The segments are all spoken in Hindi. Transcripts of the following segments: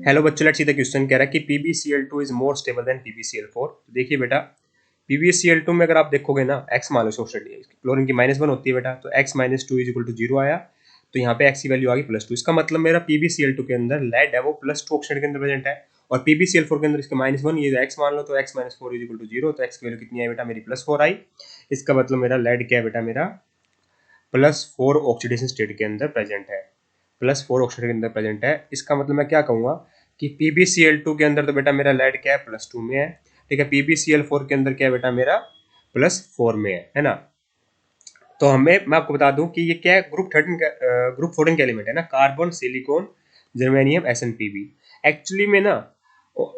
हेलो बच्चों, लेट्स सी द क्वेश्चन। कह रहा है कि PbCl2 is more stable then PbCl4। तो देखिए बेटा, PbCl2 में अगर आप देखोगे ना, x मान लो सोल्यूशन है, क्लोरीन की -1 होती है बेटा, तो x - 2 = 0 आया। तो यहाँ पे x की वैल्यू आ गई +2। इसका मतलब मेरा PbCl2 के अंदर लेड है वो +2 ऑक्सीडेंट के अंदर प्रेजेंट है, और PbCl4 के अंदर इसके -1, ये x मान लो, तो x - 4 = 0, तो x की वैल्यू कितनी आई बेटा, मेरी +4 आई। इसका मतलब मेरा लेड क्या है बेटा, मेरा +4 ऑक्सीडेशन स्टेट के अंदर प्रेजेंट है, +4 ऑक्सीडेशन के अंदर प्रेजेंट है। इसका मतलब मैं क्या कहूँगा कि PbCl2 के अंदर तो बेटा मेरा लेड क्या है, +2 में है, ठीक है। PbCl4 के अंदर क्या है बेटा, मेरा +4 में है ना। तो मैं आपको बता दूं कि ये क्या है, ग्रुप 14 के एलिमेंट है ना, carbon, silicon, germanium, SnPb। Actually में ना,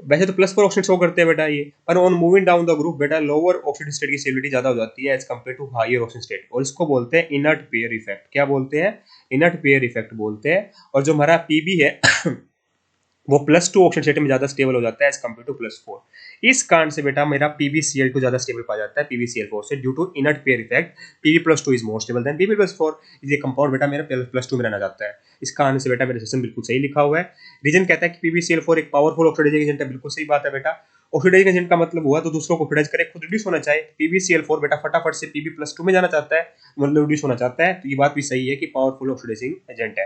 वैसे तो +4 ऑक्सीडेंट शो करते हैं बेटा ये, पर on moving down the group बेटा लोअर ऑक्सीडेशन स्टेट की स्टेबिलिटी ज्यादा हो जाती है as compare to higher oxidation state, और इसको बोलते हैं इनर्ट पेयर इफेक्ट। क्या बोलते हैं, इनर्ट पेयर इफेक्ट बोलते हैं। और जो हमारा पीबी है वो +2 ऑक्सीडेशन स्टेट में ज्यादा स्टेबल हो जाता है एज कम्पेयर टू +4। इस कारण से बेटा मेरा PbCl2 ज्यादा स्टेबल पाया जाता है PbCl4 से, due to inert pair effect. Pb+2 is more stable than Pb+4। ये कंपाउंड बेटा मेरा +2 में रहना चाहता है। इस कारण से बेटा मेरा सेक्शन बिल्कुल सही लिखा हुआ है। रीजन कहता है कि PbCl4 एक पावरफुल ऑक्सीडाइजिंग एजेंट है, बिल्कुल सही बात है बेटा। ऑक्सीडाइजिंग एजेंट का मतलब हुआ तो दूसरों को ऑक्सीडाइज करे, खुद रिड्यूस होना चाहिए। PbCl4 बेटा फटाफट से Pb+2 में जाना चाहता है, मतलब रिड्यूस होना चाहता है, तो ये बात भी सही है कि पावरफुल ऑक्सीडाइजिंग एजेंट है।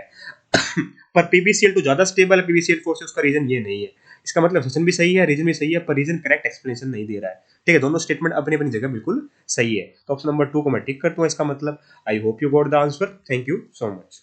पर PbCl2 ज्यादा स्टेबल है PbCl4 से, उसका रीजन ये नहीं है। इसका मतलब सेशन भी सही है, रीजन भी सही है, पर रीजन करेक्ट एक्सप्लेनेशन नहीं दे रहा है, ठीक है। दोनों स्टेटमेंट अपनी अपनी जगह बिल्कुल सही है, तो ऑप्शन नंबर 2 को मैं टिक करता हूँ इसका मतलब। I hope you got the answer. Thank you so much.